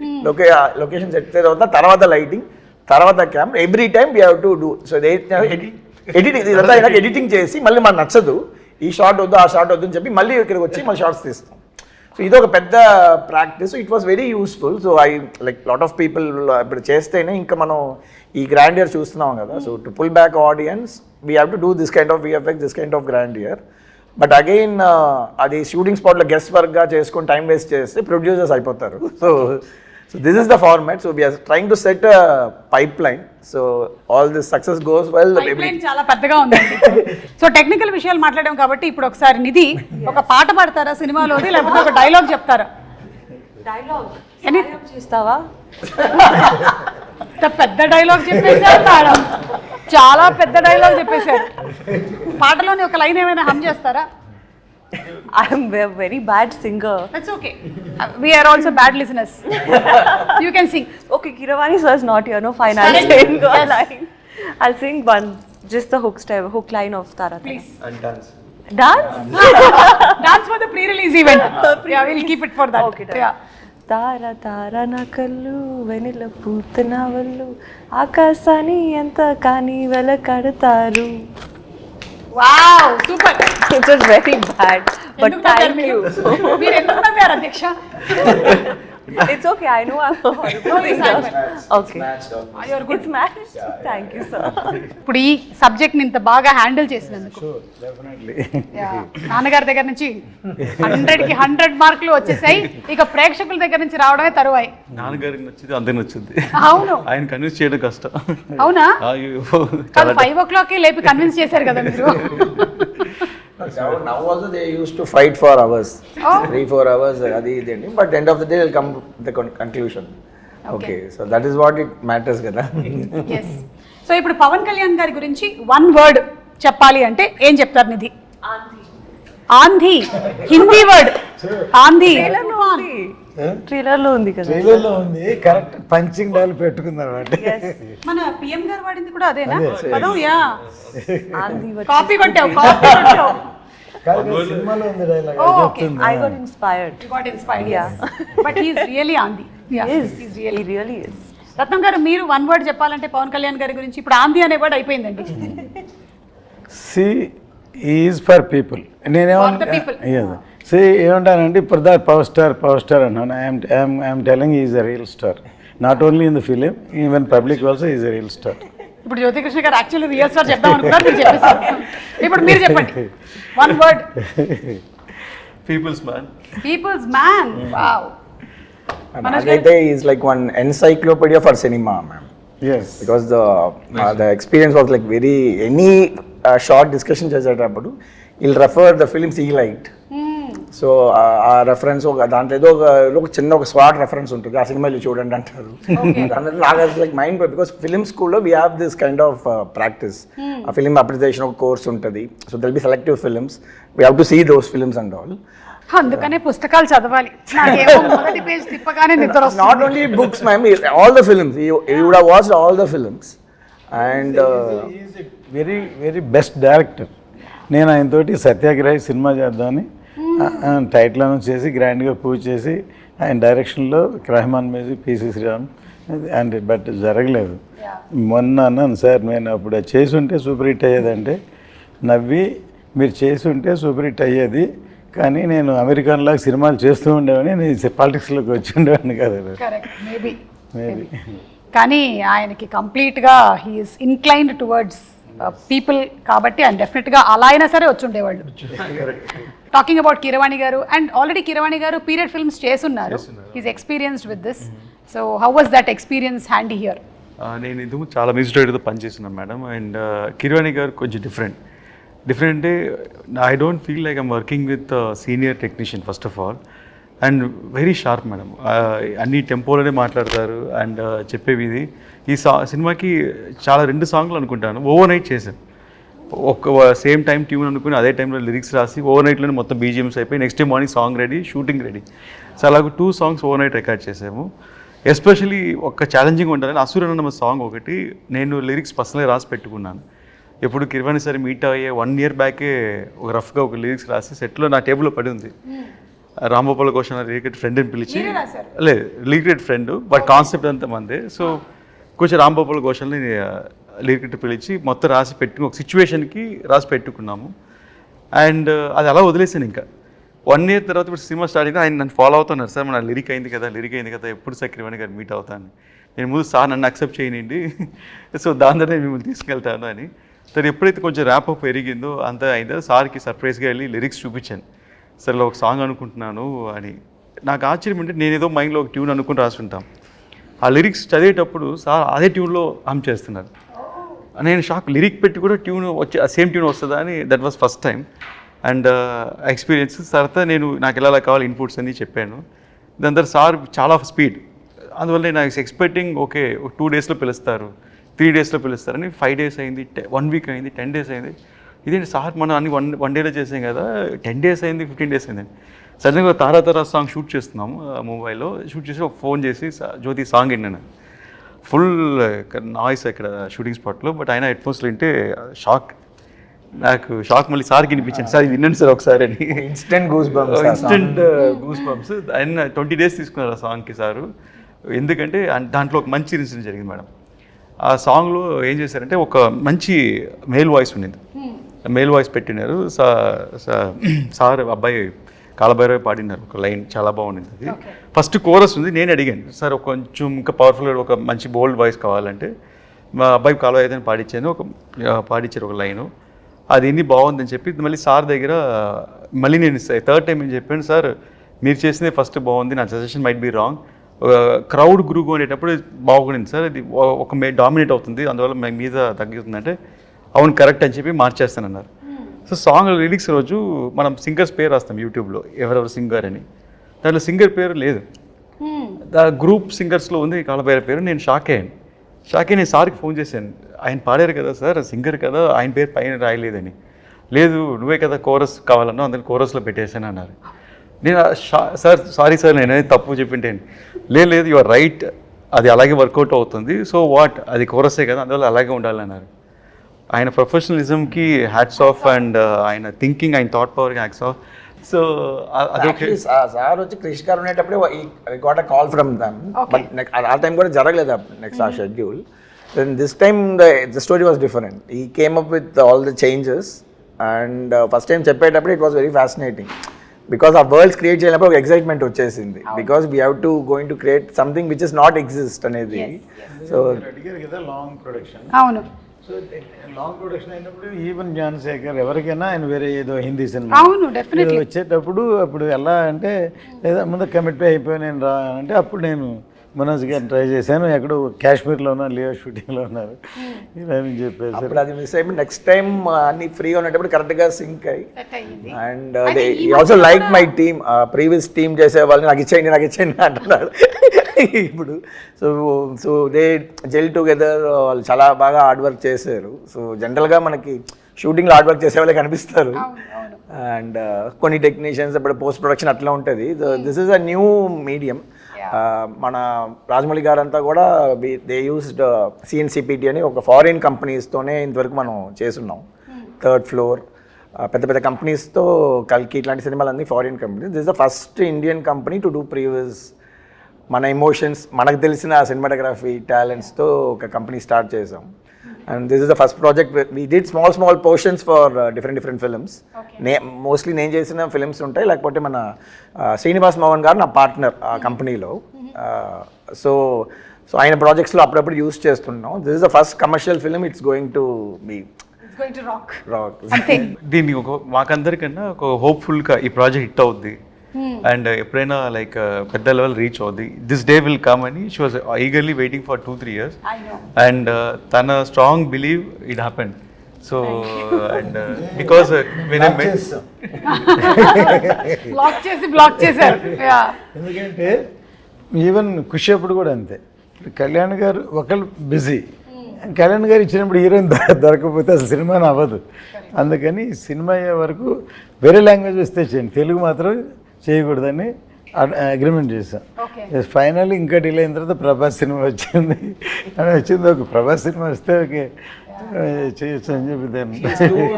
Location set చేసిన తర్వాత lighting, తర్వాత camera, every time we have to do. So editing ఇదంతా ఎడిటింగ్ చేసి మళ్ళీ మనకు నచ్చదు, ఈ షార్ట్ వద్దు ఆ షార్ట్ వద్దు అని చెప్పి మళ్ళీ ఇక్కడికి వచ్చి మళ్ళీ షార్ట్స్ తీస్తాం. సో ఇది ఒక పెద్ద practice. It was very useful. So I like lot of people ఇప్పుడు చేస్తేనే ఇంకా మనం ఈ గ్రాండియర్ చూస్తున్నాం కదా. So to pull back audience we have to do this kind of VFX, this kind of grandeur. But again అది shooting స్పాట్లో గెస్ట్ వర్క్గా చేసుకొని టైం వేస్ట్ చేస్తే ప్రొడ్యూసర్స్ అయిపోతారు. So this is the format. So we are trying to set a pipeline. So all this success goes well. Pipeline చాలా పెద్దగా ఉందండి. సో టెక్నికల్ విషయాలు మాట్లాడాం కాబట్టి ఇప్పుడు ఒకసారి నిధి ఒక పాట పాడతారా సినిమాలోది, లేకపోతే ఒక డైలాగ్ చెప్తారా? ఎనీ చేస్తావా? పెద్ద డైలాగ్ చెప్పేశారు మేడం, చాలా పెద్ద డైలాగ్ చెప్పేశారు. పాటలోని ఒక లైన్ ఏమైనా హమ్ చేస్తారా? I'm a very bad singer. That's okay, we are also bad listeners. You can sing. Okay, Kiravani sir is not here. No fine. I'll Correct. sing a Yes. line. I'll sing one, just the hook line of Tara. Please. And dance. Dance? Dance for the pre-release event. Yeah, we'll keep it for that. Okay, done. Yeah. తార తార నా కళ్ళు వెనిల పూత నా వల్లు ఆకాశాన్ని ఎంత కానీ వెలకడతారు. Wow, super. It was very bad, but ఎందుకు నవ్వారు thank మీరు? you. మీరు ఎందుకు నవ్వారు అధ్యక్ష? It's okay. I know I'm a horrible singer. Okay. You're good. It's matched. Thank you, sir. ఇప్పుడు ఈ సబ్జెక్ట్ని ఇంత బాగా హ్యాండిల్ చేసినందుకు డెఫినెట్లీ. Yeah. నాన్నగారి దగ్గర నుంచి 100కి 100 మార్కులు వచ్చేసాయి. ఇక ప్రేక్షకుల దగ్గర నుంచి రావడమే తరువాయి. నాన్నగారికి నచ్చింది అందరికి నచ్చింది. అవును, ఆయన కన్విన్స్ చేయడం కష్టం. అవునా? అయ్యో, కాదు 5 o'clock లేపి కన్విన్స్ చేశారు కదా మీరు. Now also they used to fight for hours, Oh. 3-4 hours. But end of the day they'll come to the conclusion. Okay, so that is what it matters, kada. Yes. So ఇప్పుడు పవన్ కళ్యాణ్ గారి గురించి 1 word చెప్పాలి అంటే ఏం చెప్తారు? నిధి ఆంధీ, Hindi word ఆంధీ. Trailer లో ఉంది కదా. ట్రైలర్లో ఉంది, కరెక్ట్ పంచింగ్ డైల్ పెట్టుకున్నారు అంటే. మన పిఎం గారు వాడింది కూడా అదేనా పదం? యా, ఆంధీ కాపీ కొట్టావు, కాపీ కొట్టావు. కాదు, సినిమాలో ఉంది డైలాగ్ Oh, okay. చెప్తుంది. I got inspired. You got inspired. Yeah. But he is really ఆంధీ. Yeah, Yes, he's really. he really is. రత్నం గారు, మీరు 1 word చెప్పాలంటే పవన్ కళ్యాణ్ గారి గురించి ఇప్పుడు ఆంధీ అనే వర్డ్ అయిపోయిందండి. C is for people. For the people. C ఏమంటానండి, ఇప్పుడు దా పవర్ స్టార్ అన్నాను. I'm telling is a real star, not only in the film, even public also is a real star. ఇప్పుడు జ్యోతికృష్ణ గారు యాక్చువల్లీ రియల్ స్టార్ చెప్దాం అనుకున్నారు, మీరు చెప్పేశారు. ఇప్పుడు మీరు చెప్పండి 1 word. People's man. People's man. Wow. Agaite is like one encyclopedia for cinema, ma'am. Yes. Because the experience was like very any short discussion చేసేటప్పుడు he'll refer the films he liked. So ఆ reference దాంట్లో ఏదో ఒక చిన్న ఒక swat reference ఉంటుంది, ఆ సినిమాలు చూడండి అంటారు. నాకు లైక్ మైండ్, బికాస్ ఫిలిం స్కూల్లో we have this kind of practice. ఆ ఫిలిం అప్రిసియేషన్ ఒక కోర్స్ ఉంటుంది. So they'll be selective films, we have to see those films and all. అందుకనే పుస్తకాలు చదవాలి. నాకేమో మొదటి పేజ్ తిప్పగానే నిద్ర వస్తుంది. Not only books ma'am, all the films you would have watched all the films. And very very best director. నేను ఆయనతోటి సత్యాగ్రహి సినిమా చేద్దామని టైటిల్ అనౌన్స్ చేసి గ్రాండ్గా పూజ చేసి ఆయన డైరెక్షన్లో Rahman music, PC Sreeram and but జరగలేదు. మొన్న అన్నాను, సార్ నేను అప్పుడు అది చేసి ఉంటే సూపర్ హిట్ అయ్యేదంటే నవ్వి, మీరు చేసి ఉంటే సూపర్ హిట్ అయ్యేది, కానీ నేను అమెరికన్లాగా సినిమాలు చేస్తూ ఉండేవాడిని, నేను పాలిటిక్స్లోకి వచ్చి ఉండేవాడిని కదా. Correct, maybe. మేబీ. కానీ ఆయనకి కంప్లీట్గా హీఈస్ ఇన్క్లైన్డ్ టువర్డ్స్ పీపుల్ కాబట్టి ఆయన డెఫినెట్గా అలా అయినా సరే వచ్చి ఉండేవాళ్ళు. టాకింగ్ అబౌట్ కీరవాణి గారు, and already Keeravani garu period films చేస్తున్నారు. Is experienced with this. So how was that experience handy here? నేను ఇందుకు చాలా మ్యూజిక్ డైరెక్టర్తో పనిచేస్తున్నాను మేడం. అండ్ కిరవాణి గారు కొంచెం డిఫరెంట్ అంటే I don't feel like I'm working with senior technician first of all. And very sharp madam, అన్ని టెంపోలోనే మాట్లాడతారు. And చెప్పేవి ఇది ఈ సినిమాకి చాలా 2 సాంగ్లు అనుకుంటాను ఓవర్ నైట్ చేశాను. ఒక సేమ్ టైం ట్యూన్ అనుకుని అదే టైంలో లిరిక్స్ రాసి ఓవర్ నైట్లోనే మొత్తం బీజిఎమ్స్ అయిపోయి next day morning song ready, shooting ready. So అలాగ 2 songs ఓవర్ నైట్ రికార్డ్ చేసాము. ఎస్పెషలీ ఒక ఛాలెంజింగ్ ఉంటుందని అసురన్న సాంగ్ ఒకటి నేను లిరిక్స్ పర్సనల్గా రాసి పెట్టుకున్నాను. ఎప్పుడు కిరవాణి సరే మీట్ అయ్యే 1 year బ్యాకే ఒక రఫ్గా ఒక లిరిక్స్ రాసి సెట్లో నా టేబుల్లో పడి ఉంది. రాంగోపాల్ ఘోష్ లిరిక్రెడ్ ఫ్రెండ్ని పిలిచి, లేదు లిరిక్రెడ్ ఫ్రెండ్ బట్ కాన్సెప్ట్ అంతా మందే. సో కొంచెం రాంగోపాల్ ఘోష్ని లిరిక్రెడ్ పిలిచి మొత్తం రాసి పెట్టుకుని ఒక సిచ్యువేషన్కి రాసి పెట్టుకున్నాము. అండ్ అది అలా వదిలేసాను. ఇంకా 1 year తర్వాత ఇప్పుడు సినిమా స్టార్ట్ అయితే ఆయన నన్ను ఫాలో అవుతున్నారు, సార్ మన లిరిక్ అయింది కదా ఎప్పుడు సార్ కిరవాణి గారు మీట్ అవుతాను. నేను ముందు సార్ నన్ను అక్సెప్ట్ చేయనండి, సో దాని ద్వారా నేను మిమ్మల్ని తీసుకెళ్తాను అని. సరే ఎప్పుడైతే కొంచెం ర్యాప్ అప్ పెరిగిందో అంత అయిందో సార్కి సర్ప్రైజ్గా వెళ్ళి లిరిక్స్ చూపించాను. సరే ఒక సాంగ్ అనుకుంటున్నాను అని. నాకు ఆశ్చర్యం అంటే నేను ఏదో మైండ్లో ఒక ట్యూన్ అనుకుని రాసుంటాం, ఆ లిరిక్స్ చదివేటప్పుడు సార్ అదే ట్యూన్లో హమ్ చేస్తున్నారు. నేను షాక్, లిరిక్ పెట్టి కూడా ట్యూన్ వచ్చి సేమ్ ట్యూన్ వస్తుందా అని. That was first time. And experience తర్వాత నేను నాకు ఎలా కావాలి ఇన్పుట్స్ అని చెప్పాను. దాని తర్వాత సార్ చాలా స్పీడ్, అందువల్ల నేను ఎక్స్పెక్టింగ్ ఓకే 2 డేస్లో పిలుస్తారు, 3 డేస్లో పిలుస్తారని 5 డేస్ అయింది, 1 వీక్ అయింది, 10 డేస్ అయింది. ఇదేంటి సార్ మనం అన్ని వన్ డేలో చేసాం కదా, 10 డేస్ అయింది, 15 డేస్ అయింది. సడన్గా తారా సాంగ్ షూట్ చేస్తున్నాము ముంబైలో. షూట్ చేసి ఒక ఫోన్ చేసి జ్యోతి సాంగ్ విన్నాను. ఫుల్ నాయిస్ ఇక్కడ షూటింగ్ స్పాట్లో, బట్ ఆయన హెడ్ ఫోన్స్లో వింటే షాక్. నాకు షాక్ మళ్ళీ సార్కి వినిపించాను, సార్ ఇది వినండి సార్ ఒకసారి అని. Instant goose bumps. ఆయన 20 డేస్ తీసుకున్నారు ఆ సాంగ్కి సారు. ఎందుకంటే దాంట్లో ఒక మంచి ఇన్సిడెంట్ జరిగింది మేడం. ఆ సాంగ్లో ఏం చేశారంటే ఒక మంచి మేల్ వాయిస్ ఉండింది, మేల్ వాయిస్ పెట్టినారు. సార్ అబ్బాయి కాలభైరవి పాడినారు ఒక లైన్, చాలా బాగుండింది అది. ఫస్ట్ కోరస్ ఉంది, నేను అడిగాను సార్ కొంచెం ఇంకా పవర్ఫుల్గా ఒక మంచి బోల్డ్ వాయిస్ కావాలంటే మా అబ్బాయి కాలభైరవి పాడించాను, పాడించారు ఒక లైను. అది ఎన్ని బాగుందని చెప్పి మళ్ళీ సార్ దగ్గర మళ్ళీ నేను 3rd టైం ఏం చెప్పాను, సార్ మీరు చేసిందే ఫస్ట్ బాగుంది, నా suggestion might be wrong, crowd group అనేటప్పుడు బాగుండింది సార్, ఇది ఒక డామినేట్ అవుతుంది, అందువల్ల మీద తగ్గుతుందంటే అవును కరెక్ట్ అని చెప్పి మార్చేస్తానన్నారు. సో సాంగ్ లిరిక్స్ రోజు మనం సింగర్స్ పేరు రాస్తాం యూట్యూబ్లో, ఎవరెవరు సింగర్ అని. దాంట్లో సింగర్ పేరు లేదు, గ్రూప్ సింగర్స్లో ఉంది కాలభైరవి పేరు. నేను షాక్ అయ్యాను. నేను సార్కి ఫోన్ చేశాను, ఆయన పాడారు కదా సార్, సింగర్ కదా, ఆయన పేరు పైన రాయలేదని. లేదు నువ్వే కదా కోరస్ కావాలన్నా, అందులో కోరస్లో పెట్టేశాను అన్నారు. నేను సార్ సారీ సార్ నేను తప్పు చెప్పింటాను. లేదు యు ఆర్ రైట్, అది అలాగే వర్కౌట్ అవుతుంది, సో వాట్ అది కోరసే కదా, అందువల్ల అలాగే ఉండాలన్నారు. ఆయన ప్రొఫెషనలిజంకి హ్యాట్స్ ఆఫ్, అండ్ ఆయన థింకింగ్, ఆయన థాట్ పవర్కి హ్యాట్స్ ఆఫ్. సో అదొకే. సార్ వచ్చి క్రిష్ గారు ఉండేటప్పుడు I got a call from them, but ఆ టైం కూడా జరగలేదు నెక్స్ట్ ఆ schedule. Then this time the story was different. He came up with all the changes, and first time చెప్పేటప్పుడు it was very fascinating, because ఆ worlds create చేయనప్పుడు ఒక excitement వచ్చేసింది, because we have to going to create something which is not exist అనేది. So అడిగారు కదా long production. అవును. So long production అయినప్పుడు ఈవెన్ జ్ఞానశేఖర్ ఎవరికైనా ఆయన వేరే ఏదో హిందీ సినిమా అవును డెఫినెట్లీ వచ్చేటప్పుడు అప్పుడు ఎలా అంటే లేదా ముందు కమిట్ అయిపోయి నేను రా అంటే అప్పుడు నేను మనోజ్ గారిని ట్రై చేశాను, ఎక్కడో కాశ్మీర్లో ఉన్నా, లియో షూటింగ్లో ఉన్నారు ఇలా అని చెప్పేసి. అప్పుడు అది మిస్ అయిపోయి నెక్స్ట్ టైం అన్ని ఫ్రీగా ఉన్నప్పుడు కరెక్ట్గా సింక్ అయ్యి, and also like my team, previous team చేసే వాళ్ళని నాకు ఇచ్చేయండి అంటున్నారు ఇప్పుడు. సో దే జెల్ టుగెదర్, వాళ్ళు చాలా బాగా హార్డ్ వర్క్ చేశారు. సో జనరల్గా మనకి షూటింగ్లో హార్డ్ వర్క్ చేసే వాళ్ళే కనిపిస్తారు, అండ్ కొన్ని టెక్నీషియన్స్ ఇప్పుడు పోస్ట్ ప్రొడక్షన్ అట్లా ఉంటుంది. This is a new medium. మన రాజమౌళి గారు అంతా కూడా దే యూస్డ్ సిఎన్సిపిటి అని ఒక ఫారిన్ కంపెనీస్తోనే ఇంతవరకు మనం చేస్తున్నాం. 3rd ఫ్లోర్ పెద్ద పెద్ద కంపెనీస్తో కల్కి ఇట్లాంటి సినిమాలన్నీ foreign companies. This is the first Indian company to do previous మన ఎమోషన్స్, మనకు తెలిసిన సినిమాటోగ్రఫీ టాలెంట్స్తో ఒక కంపెనీ స్టార్ట్ చేసాం. And this is the first project we did small portions for different films. Mostly నేను చేసిన ఫిల్మ్స్ ఉంటాయి, లేకపోతే మన శ్రీనివాస్ మోహన్ గారు నా పార్ట్నర్ ఆ కంపెనీలో. సో ఆయన ప్రాజెక్ట్స్లో అప్పుడప్పుడు యూస్ చేస్తున్నాం. This is the first commercial film, it's going to be rock. దీన్ని మాకందరికన్నా ఒక హోప్ఫుల్గా ఈ ప్రాజెక్ట్ హిట్ అవుద్ది, అండ్ ఎప్పుడైనా లైక్ పెద్ద లెవెల్ రీచ్ అవుద్ది, దిస్ డే విల్ కమ్ అని she was eagerly waiting for 2-3 years, and తన strong believe it happen. So and because block చేశారు. ఎందుకంటే ఈవెన్ ఖుషి అప్పుడు కూడా అంతే, కళ్యాణ్ గారు ఒకళ్ళు బిజీ, కళ్యాణ్ గారు ఇచ్చినప్పుడు హీరోయిన్ దొరకకపోతే అసలు సినిమాని అవ్వదు. అందుకని సినిమా అయ్యే వరకు వేరే లాంగ్వేజ్ వస్తే చేయండి, తెలుగు మాత్రం చేయకూడదని అగ్రిమెంట్ చేశాం. ఫైనల్ ఇంకా డిలే అయిన తర్వాత ప్రభాస్ సినిమా వచ్చింది అని వచ్చింది. ఒక ప్రభాస్ సినిమా వస్తే ఓకే చేయొచ్చు అని చెప్పి దాన్ని.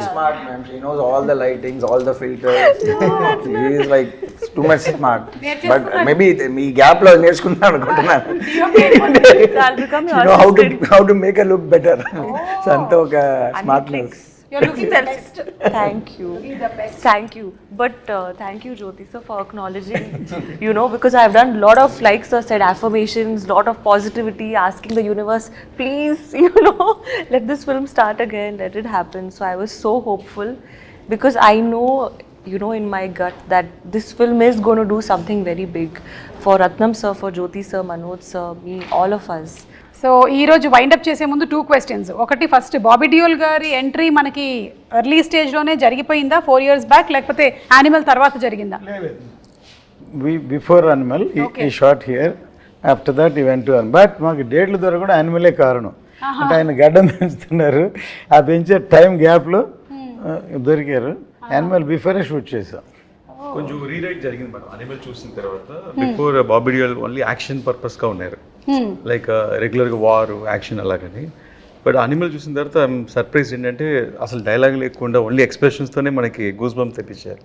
Smart, ma'am. She knows all the lightings, all the filters. She is like too much smart. But maybe me gap లో నేర్చుకున్నాను అనుకుంటున్నాను. You know how to make her look better. So అంత ఒక smartness. You're looking the best. Thank you. The best. Thank you. But thank you, Jyoti sir, for acknowledging, you know, because I've done a lot of, like sir said, affirmations, lot of positivity, asking the universe, please, you know, let this film start again, let it happen. So I was so hopeful, because I know, you know, in my gut that this film is going to do something very big for Ratnam sir, for Jyoti sir, Manoj sir, me, all of us. So ఈరోజు wind up చేసే ముందు 2 questions. ఒకటి, first Bobby Deol గారి entry మనకి early స్టేజ్లోనే జరిగిపోయిందా 4 years back, లేకపోతే animal తర్వాత జరిగిందా? బిఫోర్ అనిమల్ ఈ షార్ట్ హియర్, ఆఫ్టర్ దట్ ఈ వెంట్ టు అన్. బట్ మాకు డేట్లు దొరకడం యానిమలే కారణం. అంటే ఆయన గడ్డం పెంచుతున్నారు, ఆ పెంచే టైం గ్యాప్లో దొరికారు. యానిమల్ బిఫోరే షూట్ చేసాం. కొంచెం రీరైట్ జరిగింది మేడం అనిమల్ చూసిన తర్వాత. Before Bobby Deol only action పర్పస్గా ఉన్నారు, లైక్ రెగ్యులర్గా వార్ యాక్షన్ అలాగని. బట్ అనిమల్ చూసిన తర్వాత ఐఎమ్ సర్ప్రైజ్ ఏంటంటే అసలు డైలాగ్ లేకుండా ఓన్లీ ఎక్స్ప్రెషన్స్తోనే మనకి గూస్ బంప్ తెప్పించారు.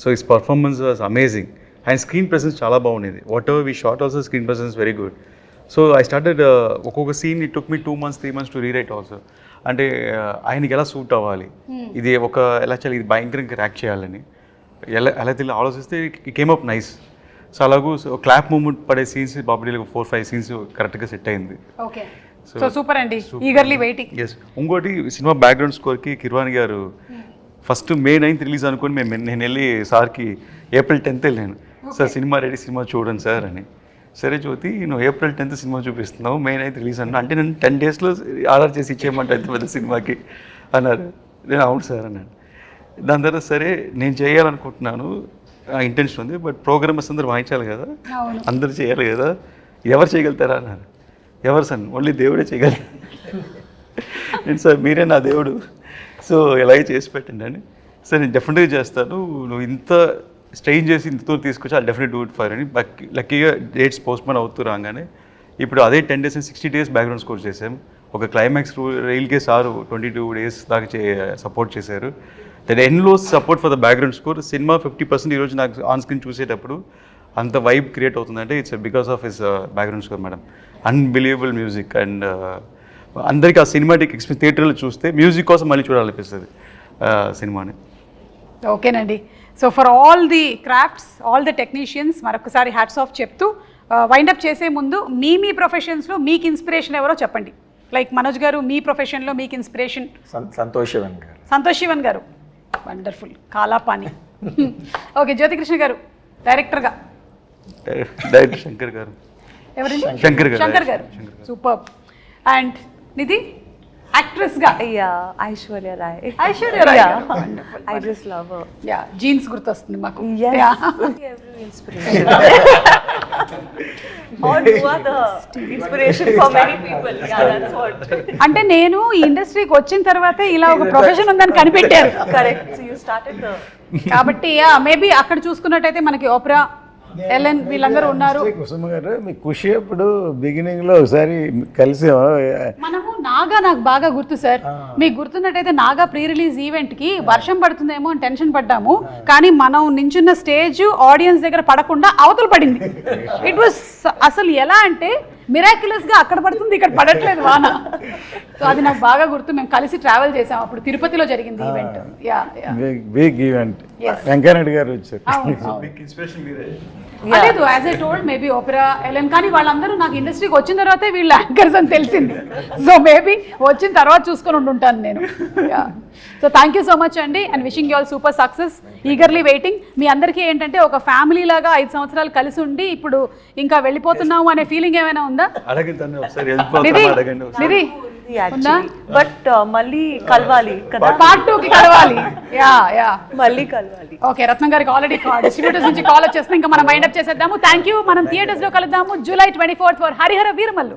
So his performance was amazing. And screen presence చాలా బాగుండేది. Whatever we shot also screen presence very good. So I started ఒక్కొక్క scene it took me 2 months 3 months to rewrite also. అంటే ఆయనకి ఎలా suit అవ్వాలి, ఇది ఎలా చేయాలి, ఇది భయంకరంగా యాక్ట్ చేయాలని ఎలా తెలియ ఆలోచిస్తే it came up nice. So అలాగూ క్లాప్ మూమెంట్ పడే సీన్స్ బాబీ 4-5 సీన్స్ కరెక్ట్గా సెట్ అయింది. ఓకే, సో సూపర్ అండి, ఈగర్లీ వెయిటింగ్. ఎస్. ఇంకోటి సినిమా బ్యాక్గ్రౌండ్ స్కోర్కి కిర్వాణి గారు ఫస్ట్ May 9th రిలీజ్ అనుకుని నేను వెళ్ళి సార్కి April 10th వెళ్ళాను. సార్ సినిమా రెడీ, సినిమా చూడండి సార్ అని. సరే జ్యోతి, నువ్వు April 10th సినిమా చూపిస్తున్నావు, May 9th రిలీజ్ అన్నా, అంటే నేను 10 daysలో ఆర్డర్ చేసి ఇచ్చేయమంటే ఎంత పెద్ద సినిమాకి అన్నారు. నేను అవును సార్ అన్నాను. దాని తర్వాత సరే నేను చేయాలనుకుంటున్నాను, ఇంటెన్షన్ ఉంది, బట్ ప్రోగ్రామర్స్ అందరూ వాయించాలి కదా, అందరూ చేయాలి కదా, ఎవరు చేయగలుగుతారా అన్నారు. ఎవరు సార్? ఓన్లీ దేవుడే చేయగలరు. నేను సార్ మీరే నా దేవుడు, సో ఎలాగే చేసి పెట్టండి అని. సార్ నేను డెఫినెట్గా చేస్తాను, నువ్వు ఇంత స్ట్రెయిన్ చేసి ఇంత దూరం తీసుకొచ్చి అది డెఫినెట్ డూ ఇట్ ఫర్ అని. లక్కీగా డేట్స్ పోస్ట్పోన్ అవుతూ రాగానే ఇప్పుడు అదే 10 days and 60 days background score చేసాం. ఒక క్లైమాక్స్ రీల్కే సారు 22 days దాకా సపోర్ట్ చేశారు. That enormous support for the background score. Cinema 50% ఈరోజు నాకు ఆన్ స్క్రీన్ చూసేటప్పుడు అంత వైబ్ క్రియేట్ అవుతుందంటే it's because of his background score madam. Unbelievable music. And అందరికీ ఆ సినిమాటిక్ ఎక్స్పీరియన్స్ థియేటర్లో చూస్తే మ్యూజిక్ కోసం మళ్ళీ చూడాలనిపిస్తుంది సినిమాని. ఓకేనండి, so for all the crafts, all the technicians మరొకసారి హ్యాట్స్ ఆఫ్ చెప్తూ వైండప్ చేసే ముందు మీ ప్రొఫెషన్స్లో మీకు ఇన్స్పిరేషన్ ఎవరో చెప్పండి. లైక్ మనోజ్ గారు, మీ ప్రొఫెషన్లో మీకు ఇన్స్పిరేషన్? సంతోష్ శివన్ గారు. సంతోష్ శివన్ గారు, వండర్ఫుల్, కాలాపాని. ఓకే, జ్యోతికృష్ణ గారు డైరెక్టర్గా? డైరెక్టర్ శంకర్ గారు. ఎవరండి? శంకర్ గారు. సూపర్. అండ్ నిధి యాక్ట్రెస్గా? Aishwarya Rai. Aishwarya Rai, I just love her. Yeah, Jeans గుర్తొస్తుంది మాకు. Yes. Every inspiration. Or you are the inspiration for many people. Yeah, that's what. అంటే నేను ఈ ఇండస్ట్రీకి వచ్చిన తర్వాతే ఇలా ఒక ప్రొఫెషన్ ఉందని కనిపెట్టారు. Correct. So you started the. కాబట్టి మేబీ అక్కడ చూసుకున్నట్టయితే మనకి ఓప్రా, ఎలెన్ వీళ్ళందరూ ఉన్నారు. కుసుమ గారు, మీ ఖుషి అప్పుడు బిగినింగ్లో ఒకసారి కలిసాము. మనము నాగా, నాకు బాగా గుర్తు సార్, మీకు గుర్తున్నట్టయితే నాగా ప్రీ రిలీజ్ ఈవెంట్కి వర్షం పడుతుందేమో అని టెన్షన్ పడ్డాము, కానీ మనం నించున్న స్టేజ్ ఆడియన్స్ దగ్గర పడకుండా అవతల పడింది. ఇట్ వాస్ అసలు ఎలా అంటే మిరాక్యులస్గా అక్కడ పడుతుంది, ఇక్కడ పడట్లేదు వాన. సో అది నాకు బాగా గుర్తు. మేము కలిసి ట్రావెల్ చేసాం, అప్పుడు తిరుపతిలో జరిగింది ఈవెంట్. Big event. వెంకయ్యనాయుడు గారు వచ్చారు. లేదు, as I told maybe Opera, Ellen, కానీ వాళ్ళందరూ నాకు ఇండస్ట్రీకి వచ్చిన తర్వాతే వీళ్ళు యాంకర్స్ అని తెలిసింది. సో మేబీ వచ్చిన తర్వాత చూసుకొని ఉంటుంటాను నేను. So thank you so much అండి, and wishing you all super success. Eagerly waiting. మీ అందరికీ ఏంటంటే ఒక ఫ్యామిలీ లాగా 5 సంవత్సరాలు కలిసి ఉండి ఇప్పుడు ఇంకా వెళ్ళిపోతున్నాము అనే ఫీలింగ్ ఏమైనా ఉందా? నిధి బట్ మళ్ళీ కలవాలి కదా, Part 2 కి కలవాలి. మళ్ళీ కలవాలి. ఓకే, రత్నం గారికి ఆల్రెడీ డిస్ట్రిబ్యూటర్స్ నుంచి కాల్ వచ్చేస్తుంది. ఇంకా మనం వైండప్ చేసేద్దాము. Thank you. మనం థియేటర్స్ లో కలుద్దాము July 24th for Harihara Veeramallu.